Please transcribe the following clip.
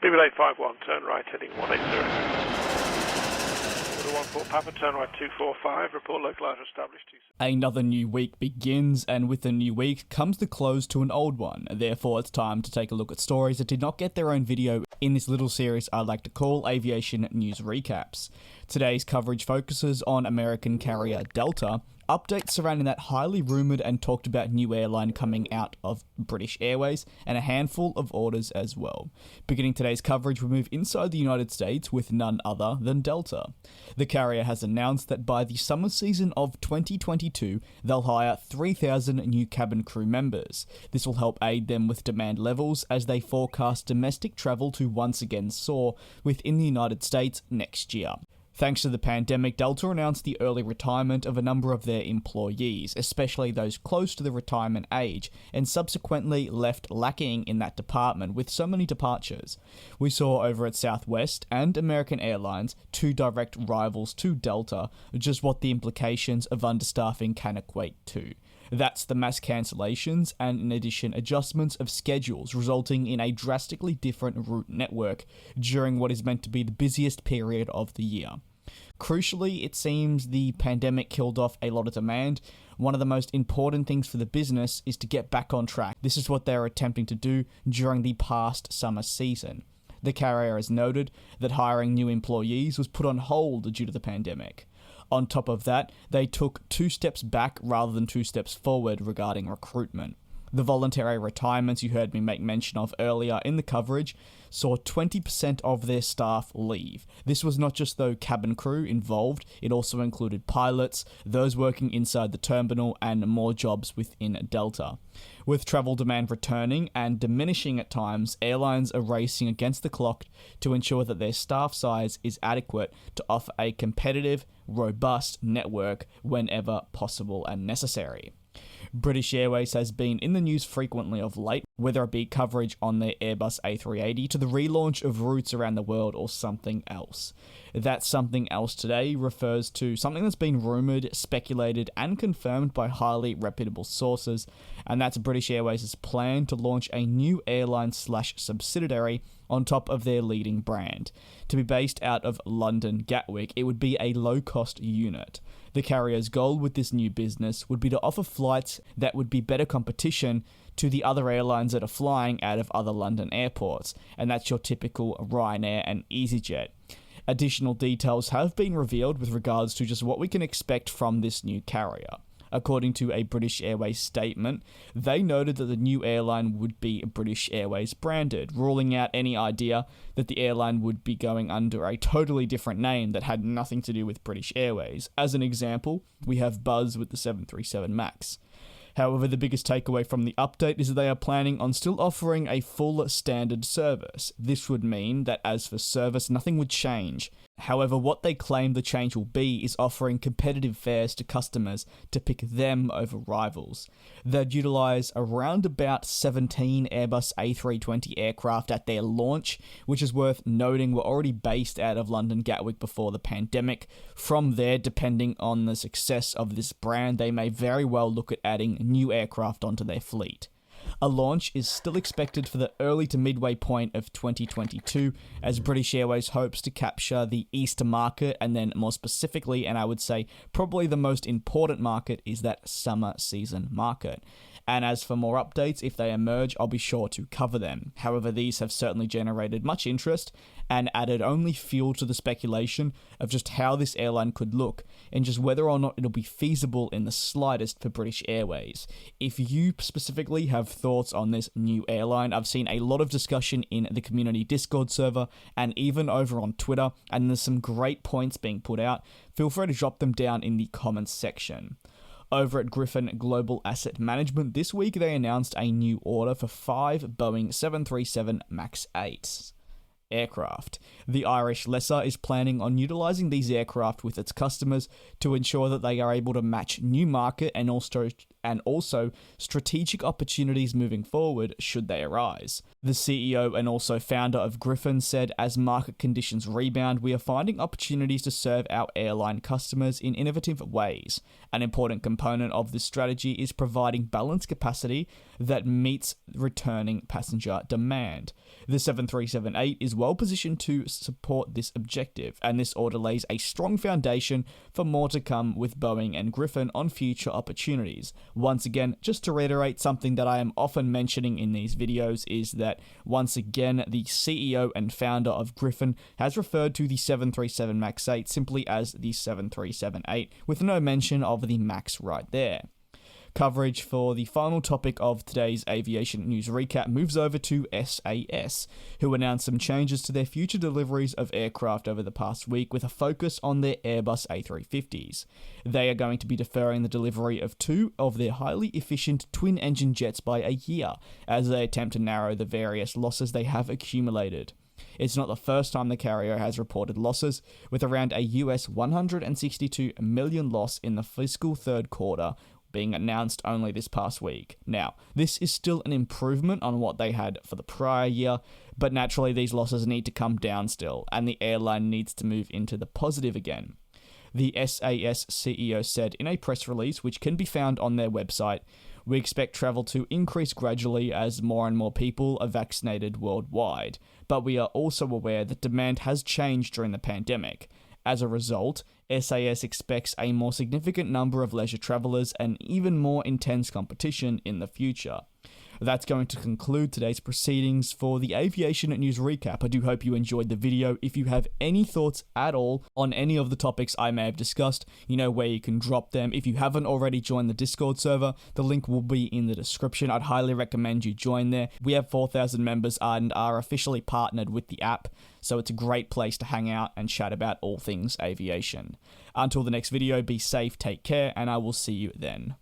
BBL 851, turn right, heading 180. 14 Papa, turn right 245, report localizer established. Another new week begins, and with the new week comes the close to an old one. Therefore, it's time to take a look at stories that did not get their own video in this little series I like to call Aviation News Recaps. Today's coverage focuses on American carrier Delta, updates surrounding that highly rumoured and talked about new airline coming out of British Airways, and a handful of orders as well. Beginning today's coverage, we move inside the United States with none other than Delta. The carrier has announced that by the summer season of 2022, they'll hire 3,000 new cabin crew members. This will help aid them with demand levels as they forecast domestic travel to once again soar within the United States next year. Thanks to the pandemic, Delta announced the early retirement of a number of their employees, especially those close to the retirement age, and subsequently left lacking in that department with so many departures. We saw over at Southwest and American Airlines, two direct rivals to Delta, just what the implications of understaffing can equate to. That's the mass cancellations and, in addition, adjustments of schedules, resulting in a drastically different route network during what is meant to be the busiest period of the year. Crucially, it seems the pandemic killed off a lot of demand. One of the most important things for the business is to get back on track. This is what they're attempting to do during the past summer season. The carrier has noted that hiring new employees was put on hold due to the pandemic. On top of that, they took 2 steps back rather than 2 steps forward regarding recruitment. The voluntary retirements you heard me make mention of earlier in the coverage saw 20% of their staff leave. This was not just the cabin crew involved, it also included pilots, those working inside the terminal, and more jobs within Delta. With travel demand returning and diminishing at times, airlines are racing against the clock to ensure that their staff size is adequate to offer a competitive, robust network whenever possible and necessary. British Airways has been in the news frequently of late, whether it be coverage on their Airbus A380 to the relaunch of routes around the world or something else. That something else today refers to something that's been rumoured, speculated and confirmed by highly reputable sources, and that's British Airways' plan to launch a new airline/subsidiary on top of their leading brand. To be based out of London Gatwick, it would be a low-cost unit. The carrier's goal with this new business would be to offer flights that would be better competition to the other airlines that are flying out of other London airports, and that's your typical Ryanair and EasyJet. Additional details have been revealed with regards to just what we can expect from this new carrier. According to a British Airways statement, they noted that the new airline would be British Airways branded, ruling out any idea that the airline would be going under a totally different name that had nothing to do with British Airways. As an example, we have Buzz with the 737 MAX. However, the biggest takeaway from the update is that they are planning on still offering a full standard service. This would mean that as for service, nothing would change. However, what they claim the change will be is offering competitive fares to customers to pick them over rivals. They'd utilise around about 17 Airbus A320 aircraft at their launch, which is worth noting were already based out of London Gatwick before the pandemic. From there, depending on the success of this brand, they may very well look at adding new aircraft onto their fleet. A launch is still expected for the early to midway point of 2022, as British Airways hopes to capture the Easter market, and then more specifically, and I would say probably the most important market, is that summer season market. And as for more updates, if they emerge, I'll be sure to cover them. However, these have certainly generated much interest and added only fuel to the speculation of just how this airline could look and just whether or not it'll be feasible in the slightest for British Airways. If you specifically have thoughts on this new airline, I've seen a lot of discussion in the community Discord server and even over on Twitter, and there's some great points being put out. Feel free to drop them down in the comments section. Over at Griffin Global Asset Management, this week they announced a new order for 5 Boeing 737 MAX 8s. aircraft. The Irish lessor is planning on utilising these aircraft with its customers to ensure that they are able to match new market and also strategic opportunities moving forward should they arise. The CEO and also founder of Griffon said, as market conditions rebound, we are finding opportunities to serve our airline customers in innovative ways. An important component of this strategy is providing balanced capacity that meets returning passenger demand. The 737-8 is well positioned to support this objective, and this order lays a strong foundation for more to come with Boeing and Griffon on future opportunities. Once again, just to reiterate, something that I am often mentioning in these videos is that, once again, the CEO and founder of Griffon has referred to the 737 MAX 8 simply as the 737-8, with no mention of the MAX right there. Coverage for the final topic of today's aviation news recap moves over to SAS, who announced some changes to their future deliveries of aircraft over the past week with a focus on their Airbus A350s. They are going to be deferring the delivery of 2 of their highly efficient twin-engine jets by a year as they attempt to narrow the various losses they have accumulated. It's not the first time the carrier has reported losses, with around a US $162 million loss in the fiscal third quarter being announced only this past week. Now, this is still an improvement on what they had for the prior year, but naturally these losses need to come down still, and the airline needs to move into the positive again. The SAS CEO said in a press release, which can be found on their website, "We expect travel to increase gradually as more and more people are vaccinated worldwide, but we are also aware that demand has changed during the pandemic. As a result, SAS expects a more significant number of leisure travelers and even more intense competition in the future." That's going to conclude today's proceedings for the Aviation News Recap. I do hope you enjoyed the video. If you have any thoughts at all on any of the topics I may have discussed, you know where you can drop them. If you haven't already joined the Discord server, the link will be in the description. I'd highly recommend you join there. We have 4,000 members and are officially partnered with the app, so it's a great place to hang out and chat about all things aviation. Until the next video, be safe, take care, and I will see you then.